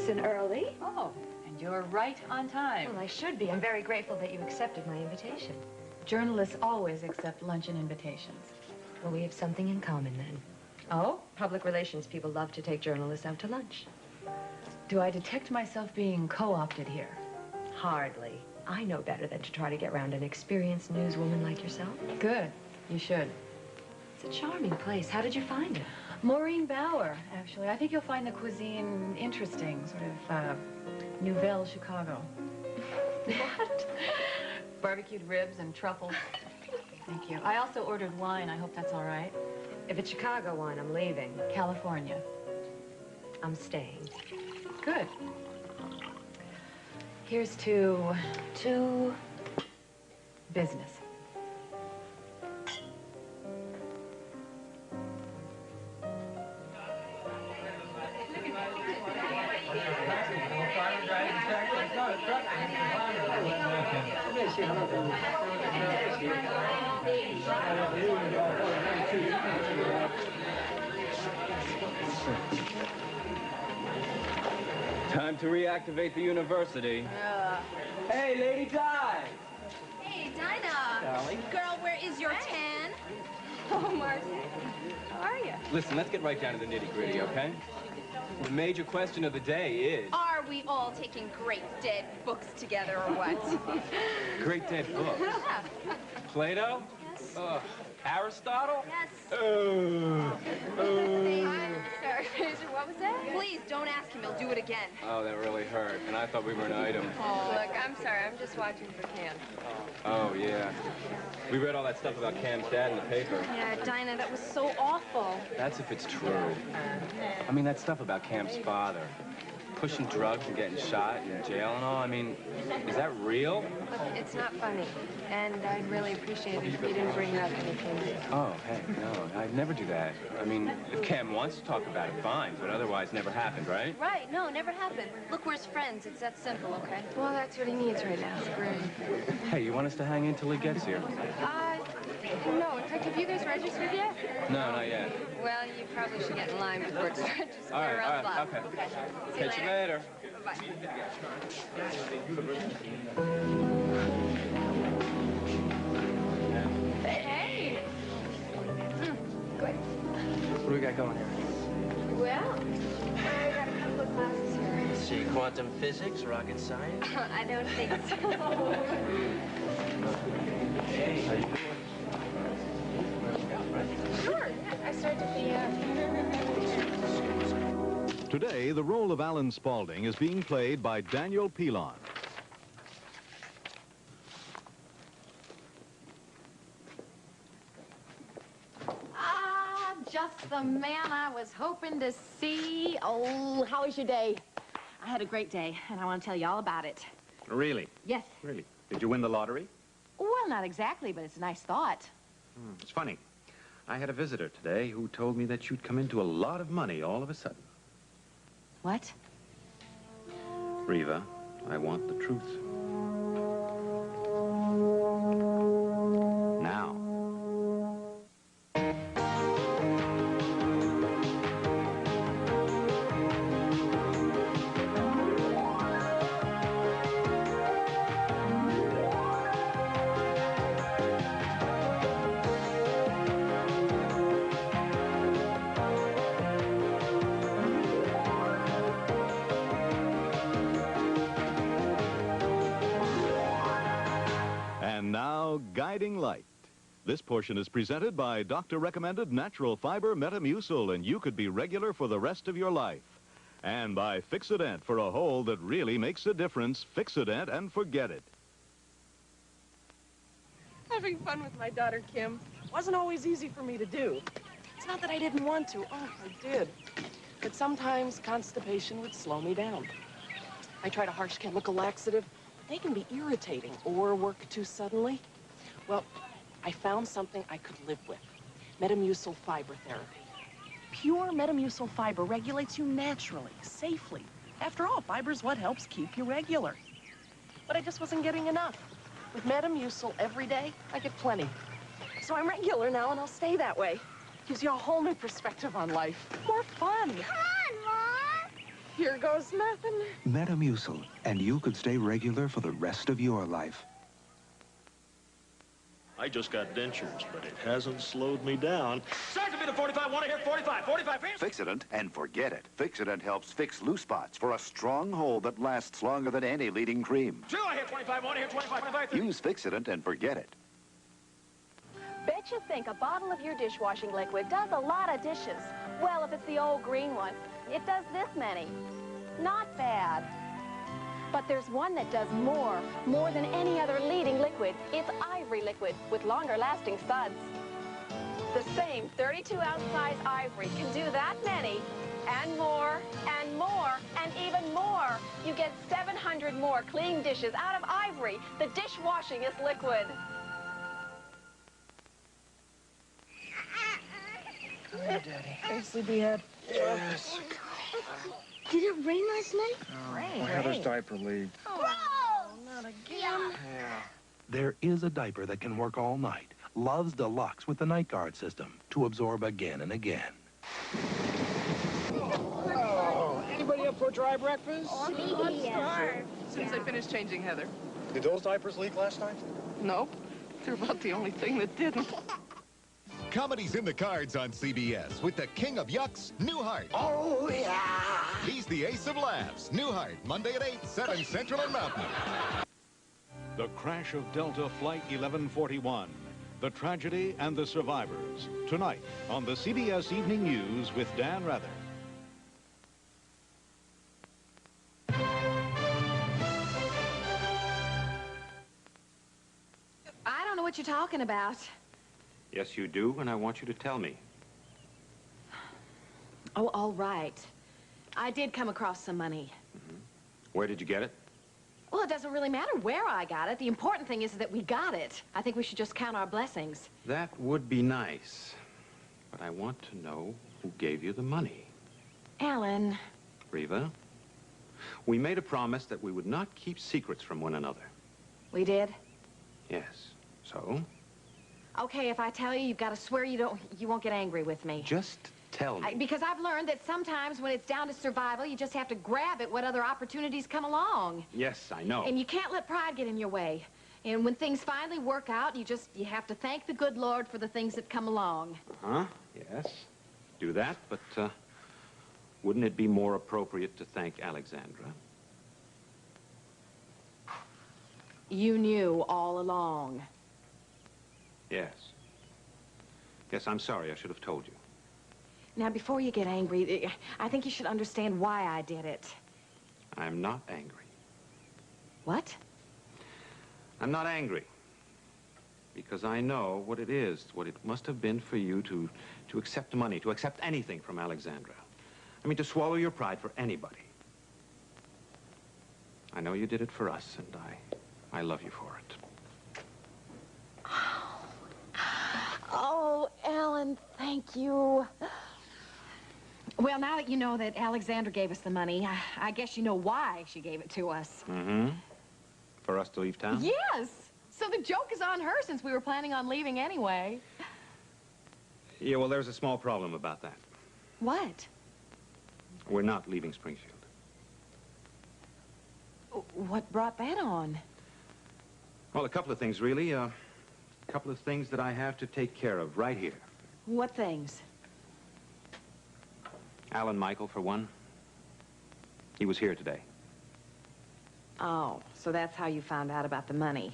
Dixon early. Oh, and you're right on time. Well, I should be. I'm very grateful that you accepted my invitation. Journalists always accept luncheon invitations. Well, we have something in common then. Oh? Public relations people love to take journalists out to lunch. Do I detect myself being co-opted here? Hardly. I know better than to try to get around an experienced newswoman like yourself. Good. You should. It's a charming place. How did you find it? Maureen Bauer, actually. I think you'll find the cuisine interesting, sort of, Nouvelle Chicago. What? Barbecued ribs and truffles. Thank you. I also ordered wine. I hope that's all right. If it's Chicago wine, I'm leaving. California. I'm staying. Good. Here's to business. Time to reactivate the university. Hey, Lady Di! Hey, Dinah! Darling. Girl, where is your tan? Oh, Martin. How are you? Listen, let's get right down to the nitty-gritty, okay? The major question of the day is... Are we all taking great dead books together or what? Great dead books. Yeah. Plato? Yes. Aristotle? Yes. Oh. I'm sorry, what was that? Please, don't ask him. He'll do it again. Oh, that really hurt. And I thought we were an item. Oh, look, I'm sorry. I'm just watching for Cam. Oh, yeah. We read all that stuff about Cam's dad in the paper. Yeah, Dinah, that was so awful. That's if it's true. I mean, that stuff about Cam's father. Pushing drugs and getting shot in jail and all. I mean, is that real? Look, it's not funny. And I'd really appreciate it if you didn't bring it up when you came here. Oh, hey, no, I'd never do that. I mean, if Cam wants to talk about it, fine, but otherwise never happened, right? Right, no, never happened. Look, we're his friends. It's that simple, okay? Well, that's what he needs right now. Hey, you want us to hang in till he gets here? No. In fact, have you guys registered yet? No, not yet. Well, you probably should get in line before it's registered. All right, okay. See you Catch you later. Bye-bye. Hey! Good. What do we got going here? Well, I got a couple of classes here. Let's see, quantum physics, rocket science? I don't think so. Hey, how you doing? Sure, yeah, I started to Today, the role of Alan Spaulding is being played by Daniel Pilon. Just the man I was hoping to see. Oh, how was your day? I had a great day, and I want to tell you all about it. Really? Yes. Really? Did you win the lottery? Well, not exactly, but it's a nice thought. It's funny. I had a visitor today who told me that you'd come into a lot of money all of a sudden. What? Reva, I want the truth. Now. Guiding Light. This portion is presented by doctor-recommended natural fiber Metamucil, and you could be regular for the rest of your life. And by Fixodent, for a hole that really makes a difference. Fixodent and forget it. Having fun with my daughter, Kim, wasn't always easy for me to do. It's not that I didn't want to. Oh, I did. But sometimes constipation would slow me down. I tried a harsh chemical laxative. They can be irritating or work too suddenly. Well, I found something I could live with. Metamucil fiber therapy. Pure Metamucil fiber regulates you naturally, safely. After all, fiber's what helps keep you regular. But I just wasn't getting enough. With Metamucil every day, I get plenty. So I'm regular now, and I'll stay that way. Gives you a whole new perspective on life. More fun. Come on, Mom! Here goes nothing. Metamucil, and you could stay regular for the rest of your life. I just got dentures, but it hasn't slowed me down. Start to be the 45, want to hear 45, 45. Fixodent and forget it. Fixodent helps fix loose spots for a strong hold that lasts longer than any leading cream. True, I hear 25, want to hear 25, 25. Use Fixodent and forget it. Bet you think a bottle of your dishwashing liquid does a lot of dishes. Well, if it's the old green one, it does this many. Not bad. But there's one that does more than any other leading liquid. It's Ivory liquid with longer lasting suds. The same 32-ounce size Ivory can do that many, and more, and even more. You get 700 more clean dishes out of Ivory, the dishwashingest liquid. Come here, Daddy. Hey, sleepyhead. Yes. Did it rain last night? Oh, Heather's diaper leaked. Oh, not again. Yeah. There is a diaper that can work all night. Love's Deluxe with the Night Guard system to absorb again and again. Oh, anybody up for a dry breakfast? I'm starved. Since I finished changing Heather. Did those diapers leak last night? Nope. They're about the only thing that didn't. Comedy's in the cards on CBS with the king of yucks, Newhart. Oh, yeah. He's the ace of laughs. Newhart, Monday at 8, 7 Central and Mountain. The crash of Delta Flight 1141. The tragedy and the survivors. Tonight on the CBS Evening News with Dan Rather. I don't know what you're talking about. Yes, you do, and I want you to tell me. Oh, all right. I did come across some money. Where did you get it? Well, it doesn't really matter where I got it. The important thing is that we got it. I think we should just count our blessings. That would be nice. But I want to know who gave you the money. Alan. Reva, we made a promise that we would not keep secrets from one another. We did? Yes. So? Okay, if I tell you, you've got to swear you won't get angry with me. Just tell me. Because I've learned that sometimes when it's down to survival, you just have to grab at what other opportunities come along. Yes, I know. And you can't let pride get in your way. And when things finally work out, you have to thank the good Lord for the things that come along. Uh-huh, yes. Do that, but wouldn't it be more appropriate to thank Alexandra? You knew all along. Yes. Yes, I'm sorry. I should have told you. Now, before you get angry, I think you should understand why I did it. I'm not angry. What? I'm not angry. Because I know what it is, what it must have been for you to accept money, to accept anything from Alexandra. I mean, to swallow your pride for anybody. I know you did it for us, and I love you for it. Oh, Alan, thank you. Well, now that you know that Alexandra gave us the money, I guess you know why she gave it to us. Mm-hmm. For us to leave town? Yes. So the joke is on her since we were planning on leaving anyway. Yeah, well, there's a small problem about that. What? We're not leaving Springfield. What brought that on? Well, a couple of things, really. A couple of things that I have to take care of right here. What things? Alan Michael, for one. He was here today. Oh, so that's how you found out about the money.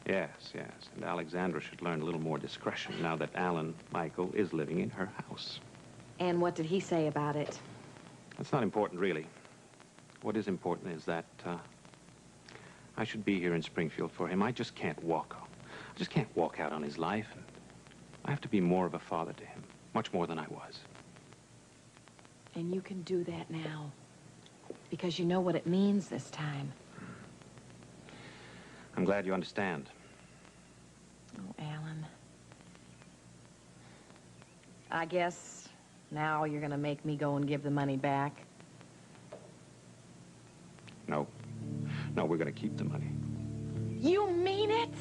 Yes, yes. And Alexandra should learn a little more discretion now that Alan Michael is living in her house. And what did he say about it? That's not important, really. What is important is that I should be here in Springfield for him. I just can't walk out. I just can't walk out on his life. And I have to be more of a father to him, much more than I was. And you can do that now, because you know what it means this time. I'm glad you understand. Oh, Alan. I guess now you're gonna make me go and give the money back. No. No, we're gonna keep the money. You mean it?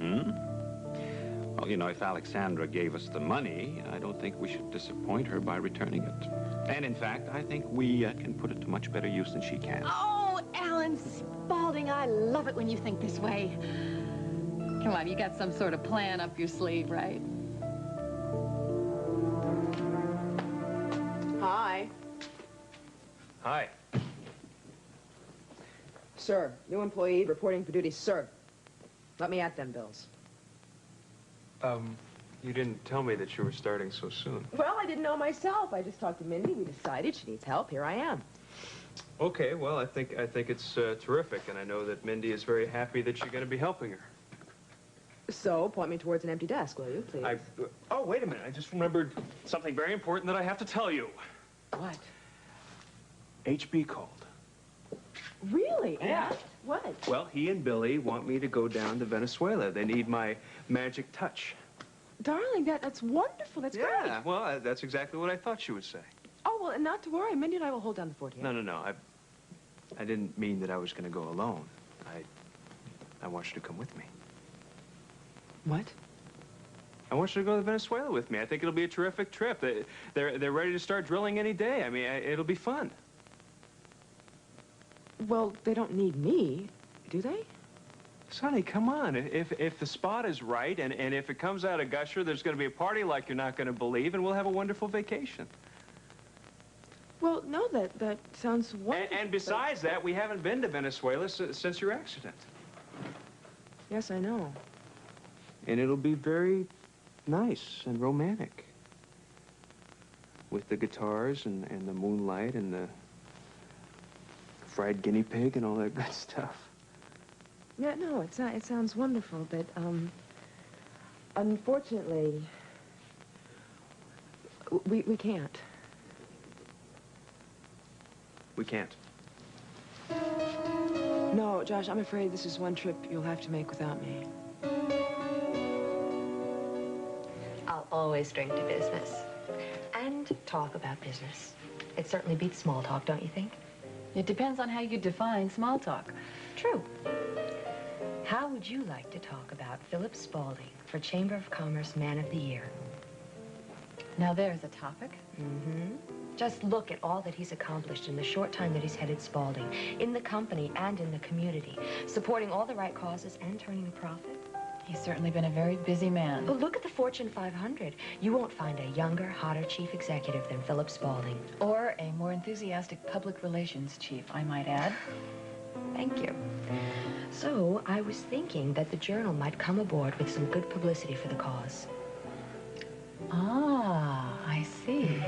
Mm-hmm. Well, you know, if Alexandra gave us the money, I don't think we should disappoint her by returning it. And in fact, I think we can put it to much better use than she can. Oh, Alan Spaulding, I love it when you think this way. Come on, you got some sort of plan up your sleeve, right? Hi. Hi. Sir, new employee reporting for duty, sir. Let me at them bills. You didn't tell me that you were starting so soon. Well, I didn't know myself. I just talked to Mindy. We decided she needs help. Here I am. Okay, well, I think it's terrific, and I know that Mindy is very happy that you're going to be helping her. So, point me towards an empty desk, will you, please? Oh, wait a minute. I just remembered something very important that I have to tell you. What? HB called. Really? Yeah. What? Well, he and Billy want me to go down to Venezuela. They need my magic touch. Darling, that's wonderful. That's great. Yeah, well, that's exactly what I thought she would say. Oh, well, and not to worry. Mindy and I will hold down the fort here. No. I didn't mean that I was going to go alone. I want you to come with me. What? I want you to go to Venezuela with me. I think it'll be a terrific trip. They're ready to start drilling any day. I mean, it'll be fun. Well, they don't need me, do they? Sonny, come on. If the spot is right, and if it comes out of Gusher, there's going to be a party like you're not going to believe, and we'll have a wonderful vacation. Well, no, that sounds wonderful. And besides that, we haven't been to Venezuela since your accident. Yes, I know. And it'll be very nice and romantic. With the guitars and the moonlight and the fried guinea pig and all that good stuff. Yeah, no, it sounds wonderful, but, unfortunately, we can't. We can't. No, Josh, I'm afraid this is one trip you'll have to make without me. I'll always drink to business. And talk about business. It certainly beats small talk, don't you think? It depends on how you define small talk. True. How would you like to talk about Philip Spaulding for Chamber of Commerce Man of the Year? Now there's a topic. Mm-hmm. Just look at all that he's accomplished in the short time that he's headed Spaulding, in the company and in the community, supporting all the right causes and turning a profit. He's certainly been a very busy man. But look at the Fortune 500. You won't find a younger, hotter chief executive than Philip Spaulding. Or a more enthusiastic public relations chief, I might add. Thank you. So, I was thinking that the Journal might come aboard with some good publicity for the cause. Ah, I see.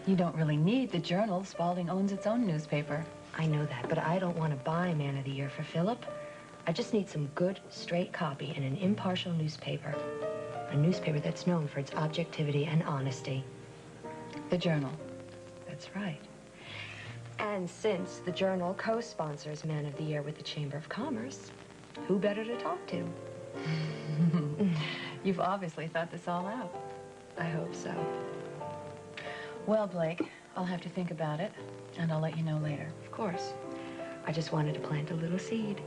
You don't really need the Journal. Spaulding owns its own newspaper. I know that, but I don't want to buy Man of the Year for Philip. I just need some good, straight copy in an impartial newspaper. A newspaper that's known for its objectivity and honesty. The Journal. That's right. And since the Journal co-sponsors Man of the Year with the Chamber of Commerce, who better to talk to? You've obviously thought this all out. I hope so. Well, Blake, I'll have to think about it, and I'll let you know later. Of course. I just wanted to plant a little seed.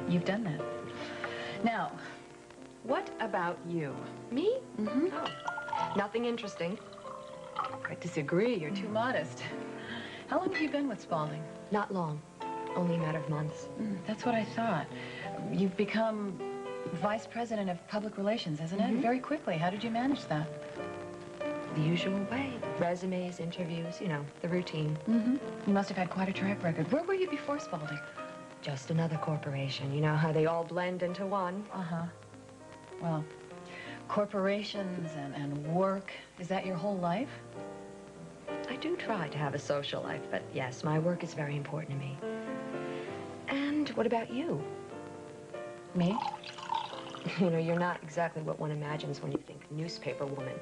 You've done that. Now, what about you? Me? Mm-hmm. Oh, nothing interesting. I disagree. You're too modest. How long have you been with Spaulding? Not long. Only a matter of months. That's what I thought. You've become vice president of public relations, isn't it? Very quickly. How did you manage that? The usual way. Resumes, interviews, you know, the routine. You must have had quite a track record. Where were you before Spaulding? Just another corporation. You know how they all blend into one? Uh-huh. Well, corporations and work, is that your whole life? I do try to have a social life, but yes, my work is very important to me. And what about you? Me? You know, you're not exactly what one imagines when you think newspaper woman.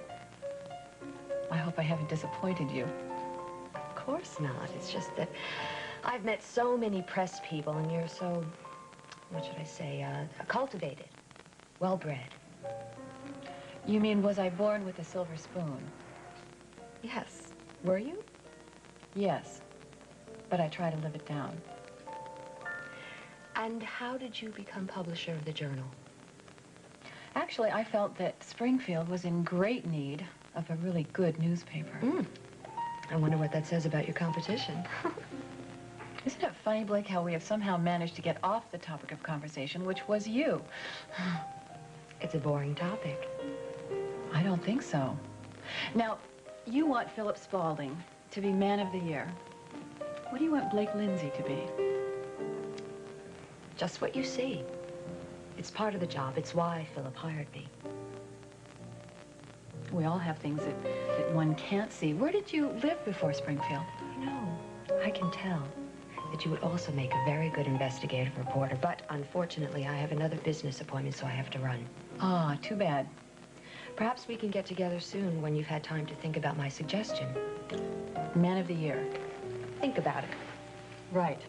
I hope I haven't disappointed you. Of course not. It's just that I've met so many press people, and you're so, what should I say, cultivated, well-bred. You mean, was I born with a silver spoon? Yes. Were you? Yes. But I try to live it down. And how did you become publisher of the Journal? Actually, I felt that Springfield was in great need of a really good newspaper. I wonder what that says about your competition. Isn't it funny, Blake, how we have somehow managed to get off the topic of conversation, which was you? It's a boring topic. I don't think so. Now, you want Philip Spaulding to be Man of the Year. What do you want Blake Lindsay to be? Just what you see. It's part of the job. It's why Philip hired me. We all have things that one can't see. Where did you live before Springfield? You know, I can tell that you would also make a very good investigative reporter, but unfortunately, I have another business appointment, so I have to run. Ah, too bad. Perhaps we can get together soon when you've had time to think about my suggestion. Man of the Year. Think about it. Right.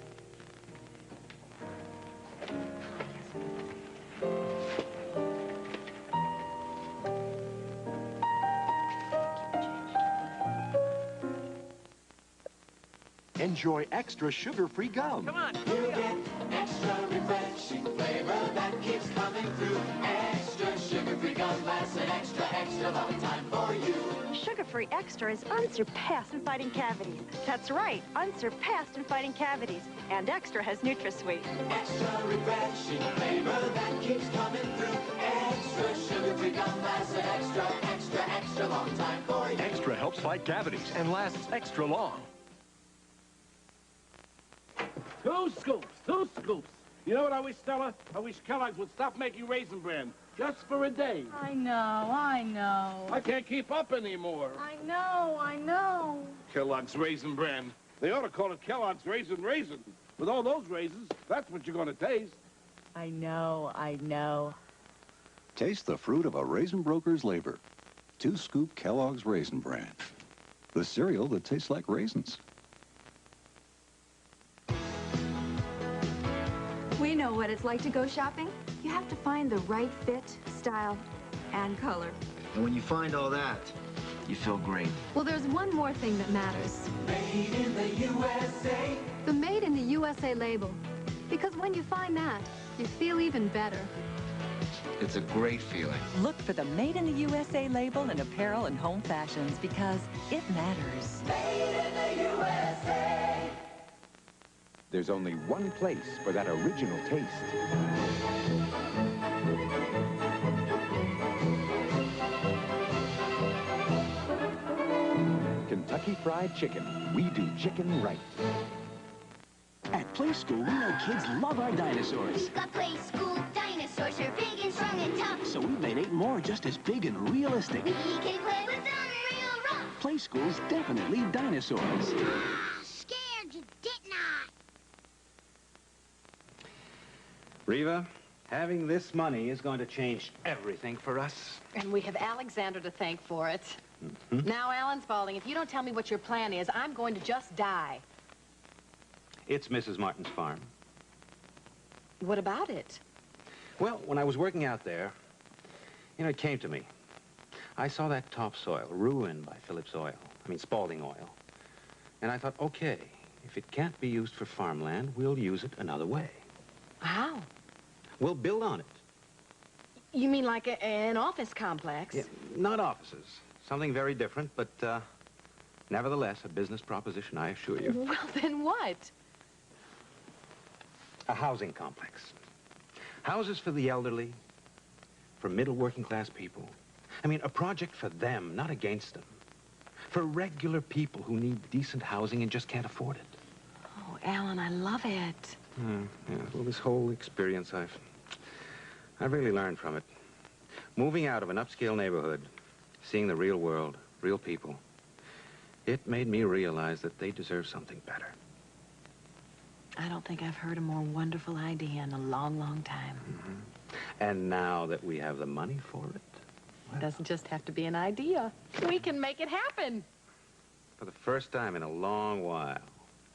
Enjoy extra sugar-free gum. Come on. You get extra refreshing flavor that keeps coming through. Extra sugar-free gum lasts an extra, extra long time for you. Sugar-Free Extra is unsurpassed in fighting cavities. That's right, unsurpassed in fighting cavities. And Extra has NutraSweet. Extra refreshing flavor that keeps coming through. Extra sugar-free gum lasts an extra, extra, extra long time for you. Extra helps fight cavities and lasts extra long. 2 scoops, 2 scoops. You know what I wish, Stella? I wish Kellogg's would stop making Raisin Bran just for a day. I know. I can't keep up anymore. I know. Kellogg's Raisin Bran. They ought to call it Kellogg's Raisin. With all those raisins, that's what you're going to taste. I know. Taste the fruit of a raisin broker's labor. 2-scoop Kellogg's Raisin Bran. The cereal that tastes like raisins. We know what it's like to go shopping. You have to find the right fit, style, and color. And when you find all that, you feel great. Well, there's one more thing that matters. Made in the USA. The Made in the USA label. Because when you find that, you feel even better. It's a great feeling. Look for the Made in the USA label in apparel and home fashions because it matters. Made in the USA. There's only one place for that original taste. Kentucky Fried Chicken. We do chicken right. At Play School, we know kids love our dinosaurs. We've got Play School dinosaurs. They're big and strong and tough. So we've made 8 more just as big and realistic. We can play with them real rough. Play School's definitely dinosaurs. Scared you, didn't I? Reva, having this money is going to change everything for us. And we have Alexander to thank for it. Now, Alan Spaulding, if you don't tell me what your plan is, I'm going to just die. It's Mrs. Martin's farm. What about it? Well, when I was working out there, you know, it came to me. I saw that topsoil ruined by Phillips Oil. I mean, Spaulding Oil. And I thought, okay, if it can't be used for farmland, we'll use it another way. How? We'll build on it. You mean like an office complex? Yeah, not offices. Something very different, but nevertheless, a business proposition, I assure you. Well, then what? A housing complex. Houses for the elderly, for middle working class people. I mean, a project for them, not against them. For regular people who need decent housing and just can't afford it. Oh, Alan, I love it. Yeah, well, this whole experience, I've really learned from it. Moving out of an upscale neighborhood, seeing the real world, real people, it made me realize that they deserve something better. I don't think I've heard a more wonderful idea in a long, long time. And now that we have the money for it, It doesn't just have to be an idea. We can make it happen. for the first time in a long while,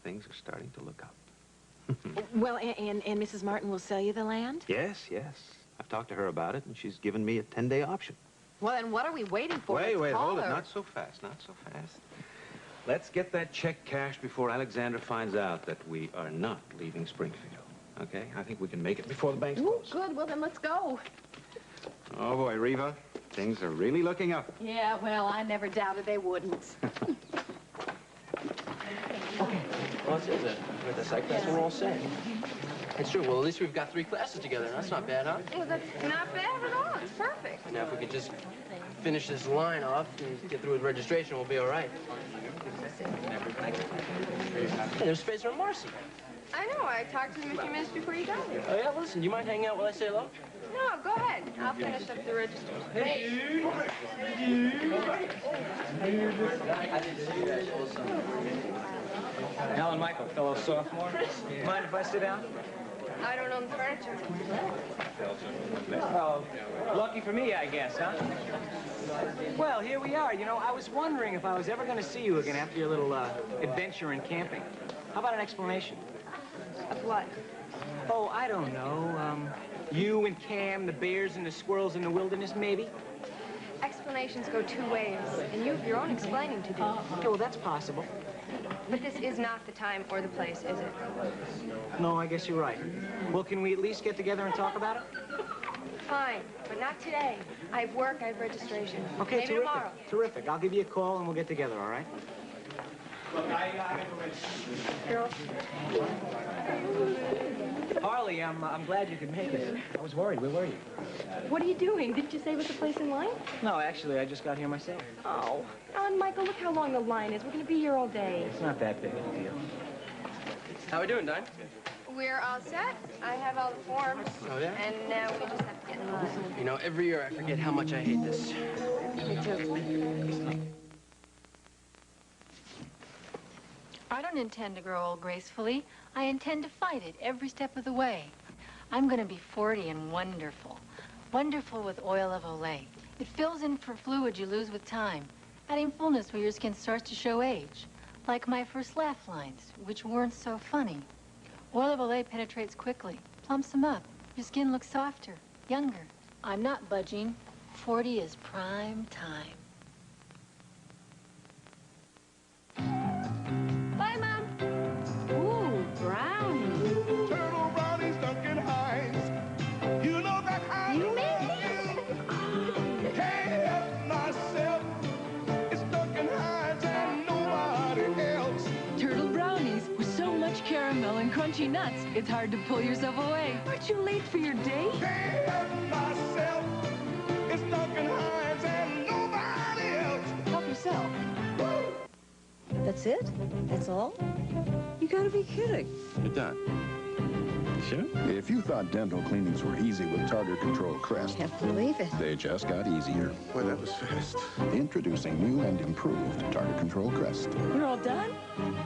things are starting to look up. Well, and Mrs. Martin will sell you the land? Yes. I've talked to her about it, and she's given me a 10-day option. Well, then what are we waiting for? Wait, Let's call hold it. her. Not so fast. Let's get that check cashed before Alexander finds out that we are not leaving Springfield. Okay? I think we can make it before the bank's Ooh, closed. good. Well, then let's go. Oh, boy, Reva. Things are really looking up. Yeah, well, I never doubted they wouldn't. Well, it is with the psych class, we're all set. It's true. Well, at least we've got 3 classes together. That's not bad, huh? Well, that's not bad at all. It's perfect. Now, if we could just finish this line off and get through with registration, we'll be all right. Hey, there's Spacer and Marcy. I know. I talked to them a few minutes before you got here. Oh, yeah? Listen, do you mind hanging out while I say hello? No, go ahead. I'll finish up the registration. Hey. Alan Michael, fellow sophomore. Mind if I sit down? I don't own the furniture. Well, lucky for me, I guess, huh? Well, here we are. You know, I was wondering if I was ever going to see you again after your little adventure in camping. How about an explanation? Of what? Oh, I don't know. You and Cam, the bears and the squirrels in the wilderness, maybe? Explanations go 2 ways, and you have your own explaining to do. Okay, well, that's possible. But this is not the time or the place, is it? No, I guess you're right. Well, can we at least get together and talk about it? Fine, but not today. I have work, I have registration. Okay, Maybe terrific. tomorrow. Terrific. I'll give you a call and we'll get together, all right? Girls. Harley, I'm glad you could make it. I was worried. Where were you? What are you doing? Didn't you save us a place in line? No, actually, I just got here myself. Oh. Michael, look how long the line is. We're going to be here all day. It's not that big a deal. How we doing, Don? We're all set. I have all the forms. Oh, yeah? And now we just have to get in line. You know, every year I forget how much I hate this. Me too. I don't intend to grow old gracefully. I intend to fight it every step of the way. I'm going to be 40 and wonderful. Wonderful with oil of Olay. It fills in for fluid you lose with time, adding fullness where your skin starts to show age. Like my first laugh lines, which weren't so funny. Oil of Olay penetrates quickly, plumps them up. Your skin looks softer, younger. I'm not budging. 40 is prime time. Bye, Mom. Ooh, brownies. Turtle brownies, Duncan Hines. You know that I You made can't help myself. It's Duncan Hines and nobody else. Turtle brownies with so much caramel and crunchy nuts, it's hard to pull yourself away. Aren't you late for your date? Can't help myself. It's Duncan Hines and nobody else. Help yourself. That's it? That's all? You gotta be kidding. You're done. Sure? If you thought dental cleanings were easy with Tartar Control Crest, Can't believe it. they just got easier. Boy, that was fast. Introducing new and improved Tartar Control Crest. You're all done?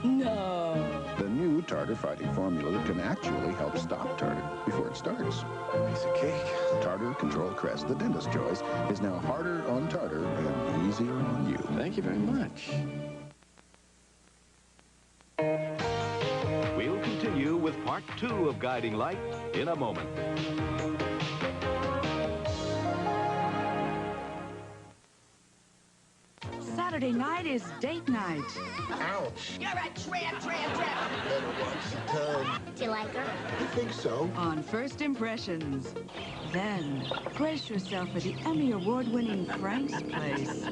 No. The new tartar fighting formula that can actually help stop tartar before it starts. Piece of cake. Tartar Control Crest, the dentist's choice, is now harder on tartar and easier on you. Thank you very much. We'll continue with part 2 of Guiding Light in a moment. Saturday night is date night. Ouch. You're a tramp. Do you like her? I think so. On First Impressions. Then, brace yourself for the Emmy Award-winning Frank's Place.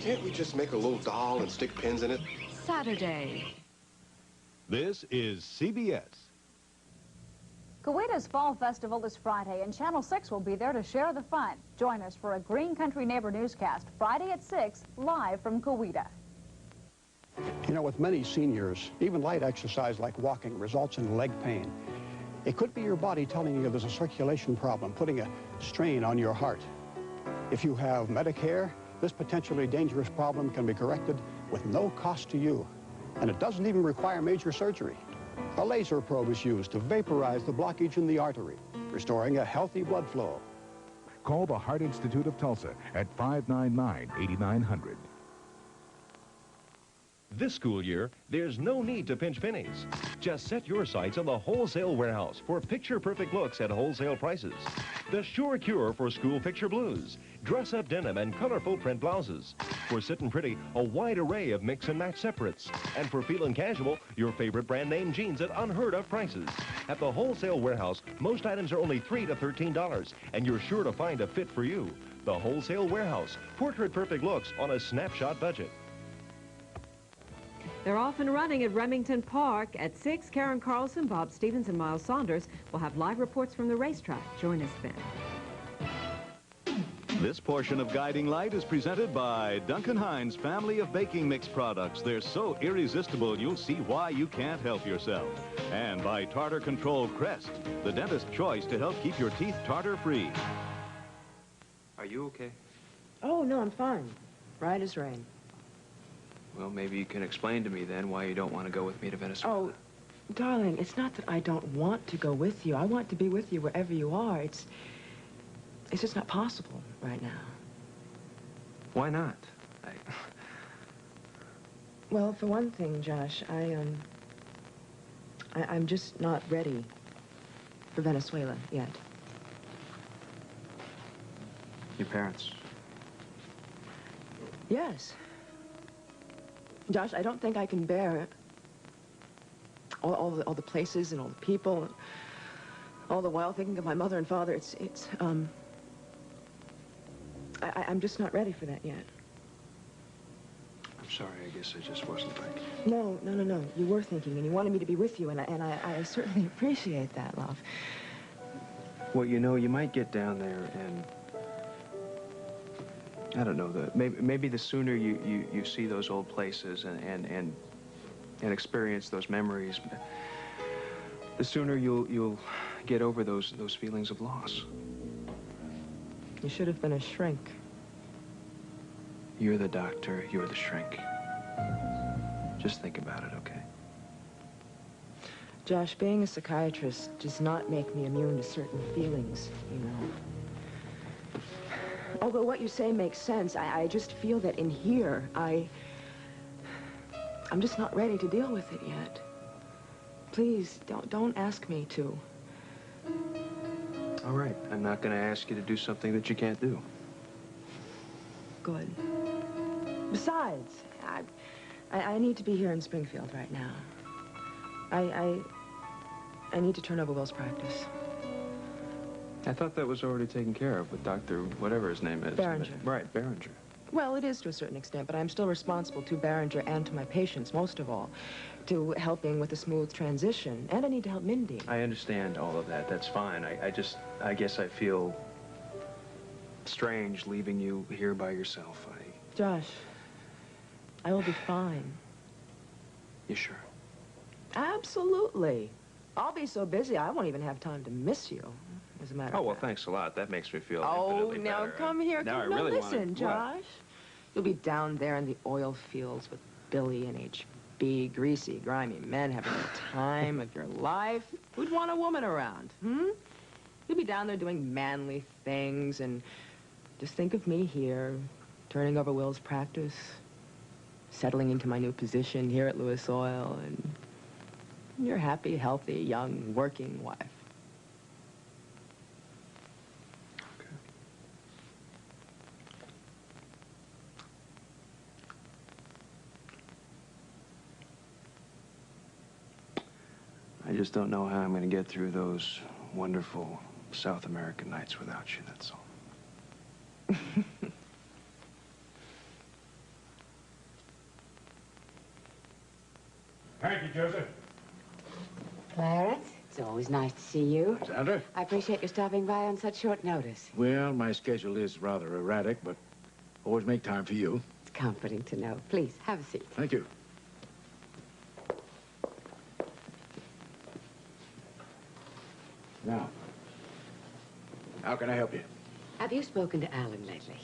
Can't we just make a little doll and stick pins in it? Saturday. This is CBS. Coweta's Fall Festival is Friday, and Channel 6 will be there to share the fun. Join us for a Green Country Neighbor newscast Friday at 6, live from Coweta. You know, with many seniors, even light exercise like walking results in leg pain. It could be your body telling you there's a circulation problem, putting a strain on your heart. If you have Medicare, this potentially dangerous problem can be corrected with no cost to you. And it doesn't even require major surgery. A laser probe is used to vaporize the blockage in the artery, restoring a healthy blood flow. Call the Heart Institute of Tulsa at 599-8900. This school year, there's no need to pinch pennies. Just set your sights on the Wholesale Warehouse for picture-perfect looks at wholesale prices. The sure cure for school picture blues. Dress-up denim and colorful print blouses. For sitting pretty, a wide array of mix and match separates. And for feeling casual, your favorite brand name jeans at unheard-of prices. At the Wholesale Warehouse, most items are only $3 to $13, and you're sure to find a fit for you. The Wholesale Warehouse. Portrait-perfect looks on a snapshot budget. They're off and running at Remington Park. At 6, Karen Carlson, Bob Stevens, and Miles Saunders will have live reports from the racetrack. Join us then. This portion of Guiding Light is presented by Duncan Hines family of baking mix products. They're so irresistible, you'll see why you can't help yourself. And by Tartar Control Crest, the dentist's choice to help keep your teeth tartar-free. Are you okay? Oh, no, I'm fine. Right as rain. Well, maybe you can explain to me then why you don't want to go with me to Venezuela. Oh, darling, it's not that I don't want to go with you. I want to be with you wherever you are. It's just not possible right now. Why not? Well, for one thing, Josh, I'm just not ready for Venezuela yet. Your parents? Yes. Josh, I don't think I can bear all the places and all the people, and all the while thinking of my mother and father. I'm just not ready for that yet. I'm sorry, I guess I just wasn't thinking. No. You were thinking, and you wanted me to be with you, and I certainly appreciate that, love. Well, you know, you might get down there and... I don't know, maybe the sooner you see those old places and experience those memories, the sooner you'll get over those feelings of loss. You should have been a shrink. You're the doctor, you're the shrink. Just think about it, okay? Josh, being a psychiatrist does not make me immune to certain feelings, you know. Although what you say makes sense, I just feel that in here, I'm just not ready to deal with it yet. Please, don't ask me to. All right, I'm not going to ask you to do something that you can't do. Good. Besides, I need to be here in Springfield right now. I need to turn over Will's practice. I thought that was already taken care of with Dr. whatever his name is. Barringer. Right, Barringer. Well, it is to a certain extent, but I'm still responsible to Barringer and to my patients, most of all, to helping with a smooth transition. And I need to help Mindy. I understand all of that. That's fine. I guess I feel strange leaving you here by yourself. Josh, I will be fine. You sure? Absolutely. I'll be so busy, I won't even have time to miss you. As a matter of fact. Oh, well, thanks a lot. That makes me feel infinitely better. Now come here. Now Come, I really listen, Josh. You'll be down there in the oil fields with Billy and HB, greasy, grimy men having the time of your life. Who'd want a woman around, You'll be down there doing manly things, and just think of me here, turning over Will's practice, settling into my new position here at Lewis Oil, and your happy, healthy, young, working wife. I just don't know how I'm going to get through those wonderful South American nights without you, that's all. Thank you, Joseph. Clarence, it's always nice to see you. Sandra? I appreciate you stopping by on such short notice. Well, my schedule is rather erratic, but always make time for you. It's comforting to know. Please, have a seat. Thank you. Now, how can I help you? Have you spoken to Alan lately?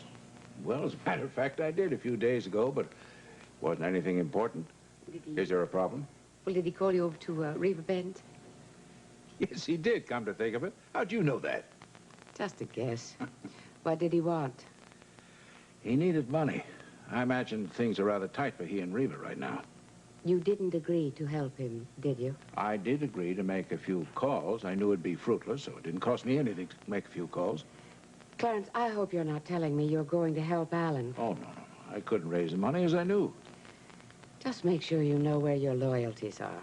Well, as a matter of fact, I did a few days ago, but wasn't anything important. Is there a problem? Well, did he call you over to Riverbend? Yes, he did, come to think of it. How'd you know that? Just a guess. What did he want? He needed money. I imagine things are rather tight for he and Reva right now. You didn't agree to help him, did you? I did agree to make a few calls. I knew it'd be fruitless, so it didn't cost me anything to make a few calls. Clarence, I hope you're not telling me you're going to help Alan. Oh, no. I couldn't raise the money as I knew. Just make sure you know where your loyalties are.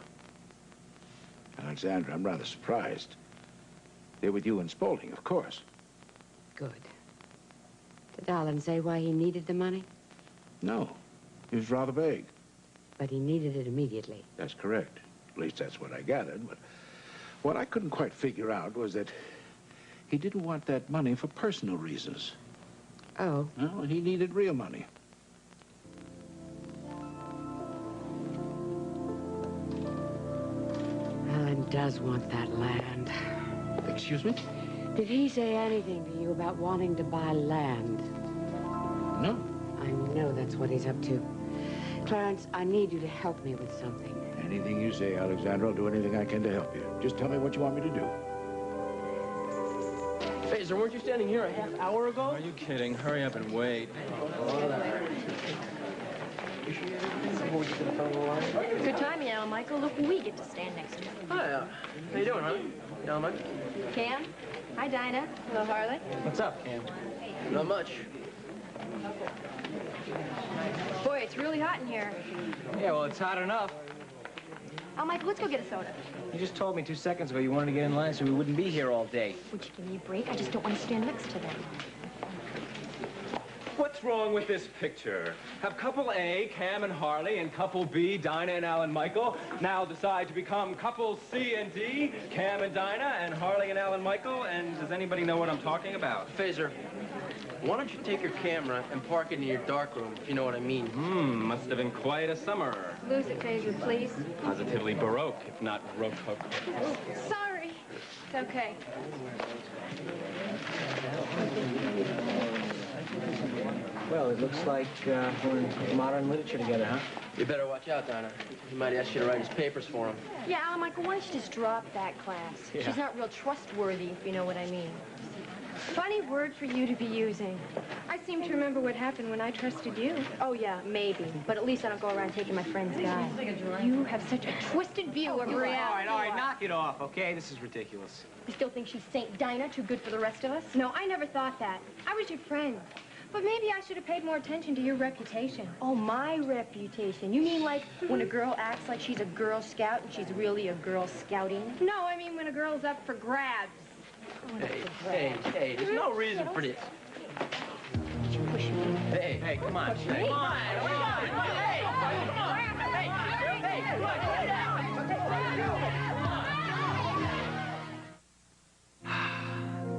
Alexandra, I'm rather surprised. They're with you and Spaulding, of course. Good. Did Alan say why he needed the money? No. He was rather vague. But he needed it immediately. That's correct. At least that's what I gathered. But what I couldn't quite figure out was that he didn't want that money for personal reasons. Oh? No, he needed real money. Alan does want that land. Excuse me? Did he say anything to you about wanting to buy land? No. I know that's what he's up to. Clarence, I need you to help me with something. Anything you say, Alexandra. I'll do anything I can to help you. Just tell me what you want me to do. Phaser, weren't you standing here a half hour ago? Are you kidding? Hurry up and wait. Good timing, Alan Michael. Look, we get to stand next to him. Hi, how you doing, honey? Not much. Cam? Hi, Dinah. Hello, Harley. What's up, Cam? Not much. Boy, it's really hot in here. Yeah, well, it's hot enough. Al Michael, let's go get a soda. You just told me 2 seconds ago you wanted to get in line so we wouldn't be here all day. Would you give me a break? I just don't want to stand next to them. What's wrong with this picture? Have couple A, Cam and Harley, and couple B, Dinah and Alan Michael, now decide to become couple C and D, Cam and Dinah, and Harley and Alan Michael, and does anybody know what I'm talking about? Phaser, why don't you take your camera and park it in your darkroom, if you know what I mean? Must have been quite a summer. Lose it, Phaser, please. Positively Baroque, if not rococo. Sorry. It's okay. Well, it looks like we're in modern literature together, huh? You better watch out, Dinah. He might ask you to write his papers for him. Yeah, Alan Michael, why don't you just drop that class? Yeah. She's not real trustworthy, if you know what I mean. Funny word for you to be using. I seem to remember what happened when I trusted you. Oh, yeah, maybe. But at least I don't go around taking my friend's guy. You have such a twisted view of reality. All right, knock it off, okay? This is ridiculous. You still think she's Saint Dinah, too good for the rest of us? No, I never thought that. I was your friend. But maybe I should have paid more attention to your reputation. Oh, my reputation. You mean like when a girl acts like she's a Girl Scout and she's really a Girl Scouting? No, I mean when a girl's up for grabs. Hey, there's no reason for this. Hey, come on. Push me? Come on.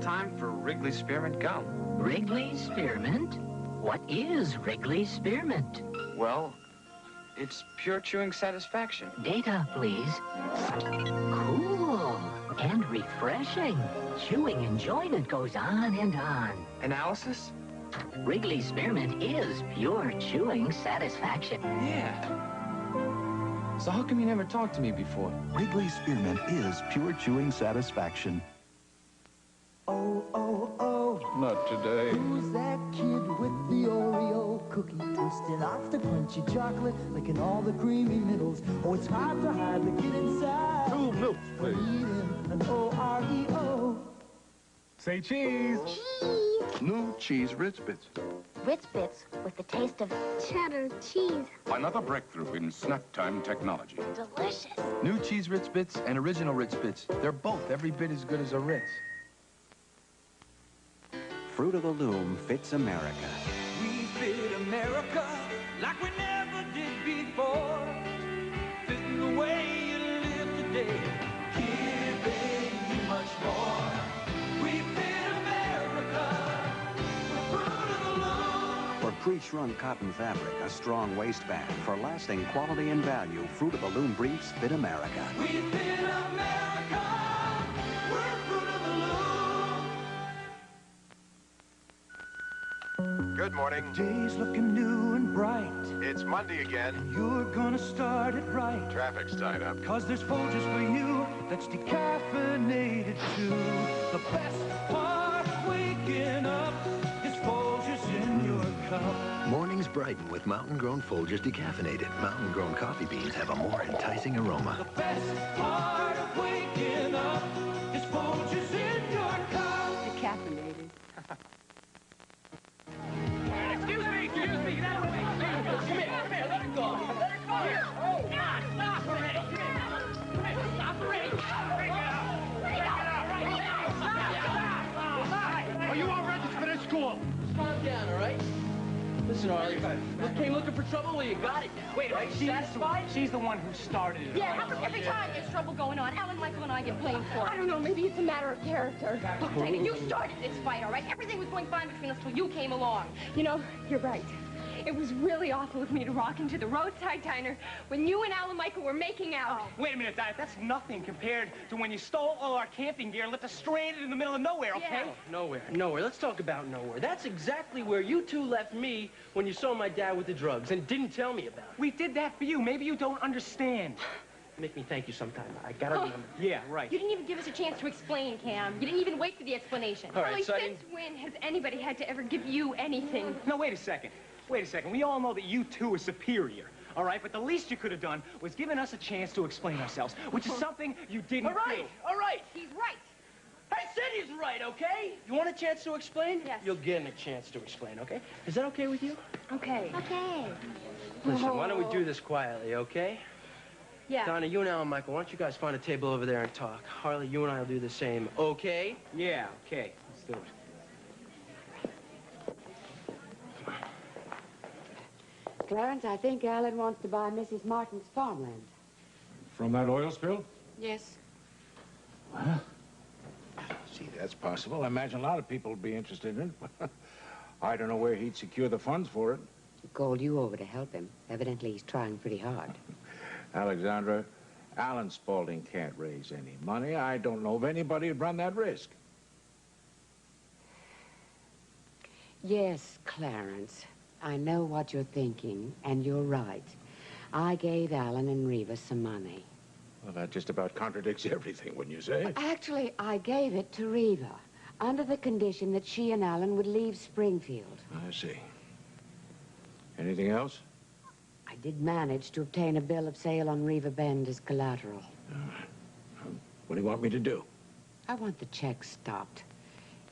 Time for Wrigley Spearmint Gum. Wrigley Spearmint? What is Wrigley Spearmint? Well, it's pure chewing satisfaction. Data, please. Cool and refreshing. Chewing enjoyment goes on and on. Analysis? Wrigley Spearmint is pure chewing satisfaction. Yeah. So how come you never talked to me before? Wrigley Spearmint is pure chewing satisfaction. Oh, oh, oh. Not today. Who's that kid with the Oreo cookie? Twisting off the crunchy chocolate, licking all the creamy middles. Oh, it's hard to hide the kid inside. 2 milks, please. Eating an O-R-E-O. Say cheese. Cheese. New cheese Ritz Bits. Ritz Bits with the taste of cheddar cheese. Another breakthrough in snack time technology. Delicious. New cheese Ritz Bits and original Ritz Bits. They're both every bit as good as a Ritz. Fruit of the Loom fits America. We fit America like we never did before. Fitting the way you live today. Giving you much more. We fit America with Fruit of the Loom. For pre-shrunk cotton fabric, a strong waistband. For lasting quality and value, Fruit of the Loom briefs fit America. We fit America. We're Fruit of the Loom. Good morning. Day's looking new and bright. It's Monday again. You're gonna start it right. Traffic's tied up. 'Cause there's Folgers for you that's decaffeinated too. The best part of waking up is Folgers in your cup. Mornings brighten with mountain-grown Folgers decaffeinated. Mountain-grown coffee beans have a more enticing aroma. The best part of waking up is Folgers in your cup. Decaffeinated. Excuse me, get out of the way. Come here, let it go. Let it go. Here. Oh, God, stop already. Come here, stop already. Bring it out. Bring it out. Are you all ready to finish school? Calm down, all right? Listen, Harley, you came looking for trouble, well, you got it now. Wait, she's the one who started it. Yeah, how come every time there's trouble going on, Alan, Michael, and I get blamed for it? I don't know, maybe it's a matter of character. Look, Dinah, you started this fight, all right? Everything was going fine between us till you came along. You know, you're right. It was really awful of me to walk into the roadside diner when you and Alan Michael were making out. Wait a minute, Dinah, that's nothing compared to when you stole all our camping gear and left us stranded in the middle of nowhere, okay? Oh, nowhere. Let's talk about nowhere. That's exactly where you two left me when you saw my dad with the drugs and didn't tell me about it. We did that for you. Maybe you don't understand. Make me thank you sometime. I gotta remember. Yeah, right. You didn't even give us a chance to explain, Cam. You didn't even wait for the explanation. All right, Really, so since when has anybody had to ever give you anything? No, wait a second. Wait a second. We all know that you two are superior, all right? But the least you could have done was given us a chance to explain ourselves, which is something you didn't do. All right. He's right. I said he's right, okay? You want a chance to explain? Yes. You'll get a chance to explain, okay? Is that okay with you? Okay. Okay. Listen, why don't we do this quietly, okay? Yeah. Donna, you and Alan Michael, why don't you guys find a table over there and talk? Harley, you and I will do the same, okay? Yeah, okay. Let's do it. Clarence, I think Alan wants to buy Mrs. Martin's farmland. From that oil spill? Yes. Well, see, that's possible. I imagine a lot of people would be interested in it. I don't know where he'd secure the funds for it. He called you over to help him. Evidently, he's trying pretty hard. Alexandra, Alan Spaulding can't raise any money. I don't know of anybody who'd run that risk. Yes, Clarence. I know what you're thinking, and you're right. I gave Alan and Reva some money. Well, that just about contradicts everything, wouldn't you say? Actually, I gave it to Reva, under the condition that she and Alan would leave Springfield. I see. Anything else? I did manage to obtain a bill of sale on Reva Bend as collateral. What do you want me to do? I want the check stopped.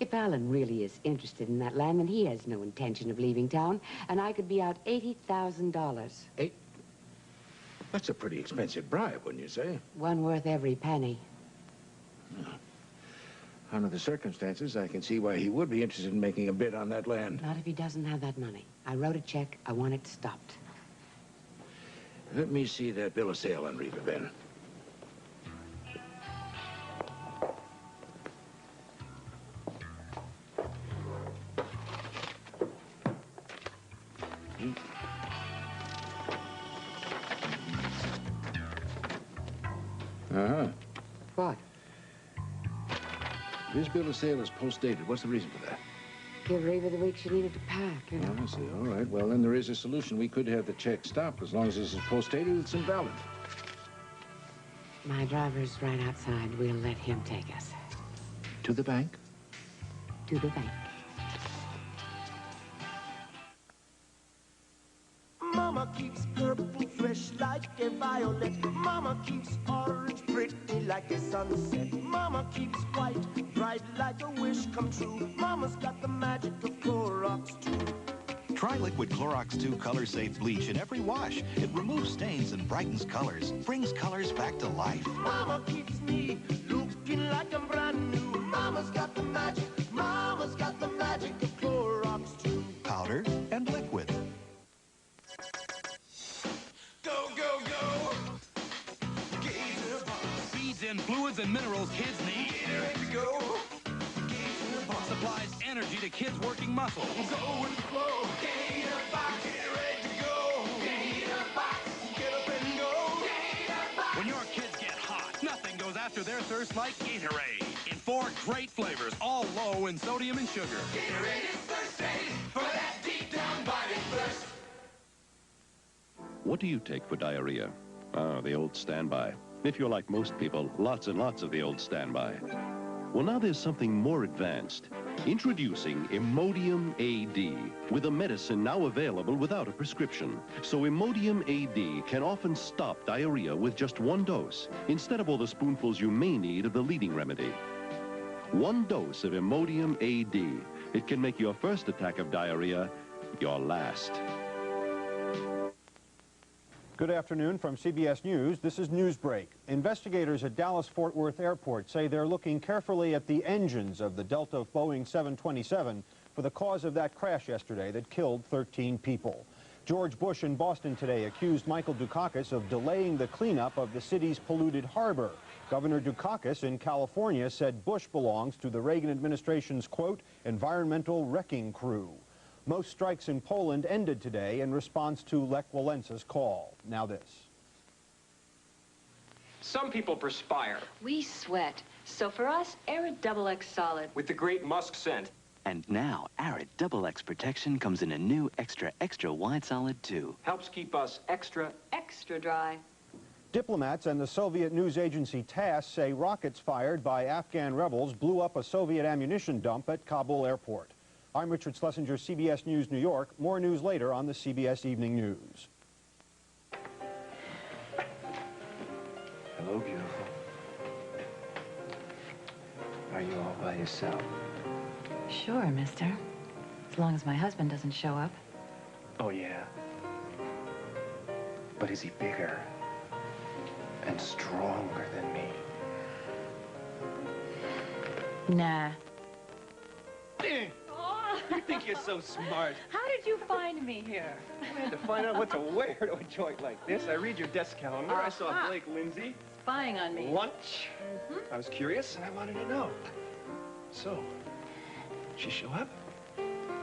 If Alan really is interested in that land, then he has no intention of leaving town, and I could be out $80,000. That's a pretty expensive bribe, wouldn't you say? One worth every penny. Under the circumstances, I can see why he would be interested in making a bid on that land. Not if he doesn't have that money. I wrote a check. I want it stopped. Let me see that bill of sale on Reva Bend. Uh-huh. What? This bill of sale is post-dated. What's the reason for that? Give Reva the week she needed to pack, you know. I see. All right. Well, then there is a solution. We could have the check stopped. As long as this is post-dated, it's invalid. My driver's right outside. We'll let him take us. To the bank? To the bank. Mama keeps purple fresh like a violet. Mama keeps orange pretty like a sunset. Mama keeps white bright like a wish come true. Mama's got the magic of Clorox too. Try Liquid Clorox 2 Color Safe Bleach in every wash. It removes stains and brightens colors, brings colors back to life. Mama keeps me looking like I'm brand new. Mama's got the magic. Mama's got the magic of Clorox too. Powder and liquid. Go, go, go. Gator Box. Feeds in fluids and minerals kids need. Gatorade to go. Gator Box. Supplies energy to kids' working muscles. Go with the flow. Gator Box. Gatorade to go. Gator Box. Get up and go. Gator Box. When your kids get hot, nothing goes after their thirst like Gatorade. In 4 great flavors, all low in sodium and sugar. Gatorade is thirsty for that deep down biting thirst. What do you take for diarrhea? Ah, the old standby. If you're like most people, lots and lots of the old standby. Well, now there's something more advanced. Introducing Imodium AD, with a medicine now available without a prescription. So Imodium AD can often stop diarrhea with just one dose, instead of all the spoonfuls you may need of the leading remedy. One dose of Imodium AD. It can make your first attack of diarrhea your last. Good afternoon from CBS News. This is Newsbreak. Investigators at Dallas-Fort Worth Airport say they're looking carefully at the engines of the Delta Boeing 727 for the cause of that crash yesterday that killed 13 people. George Bush in Boston today accused Michael Dukakis of delaying the cleanup of the city's polluted harbor. Governor Dukakis in California said Bush belongs to the Reagan administration's, quote, environmental wrecking crew. Most strikes in Poland ended today in response to Lech Walensa's call. Now this. Some people perspire. We sweat. So for us, Arid Double X Solid. With the great musk scent. And now, Arid Double X Protection comes in a new extra wide solid too. Helps keep us extra dry. Diplomats and the Soviet news agency TASS say rockets fired by Afghan rebels blew up a Soviet ammunition dump at Kabul airport. I'm Richard Schlesinger, CBS News, New York. More news later on the CBS Evening News. Hello, beautiful. Are you all by yourself? Sure, mister. As long as my husband doesn't show up. Oh, yeah. But is he bigger and stronger than me? Nah. You think you're so smart. How did you find me here? I had to find out what to wear to a joint like this. I read your desk calendar. I saw Blake Lindsay. Spying on me. Lunch. I was curious, and I wanted to know. So, she show up?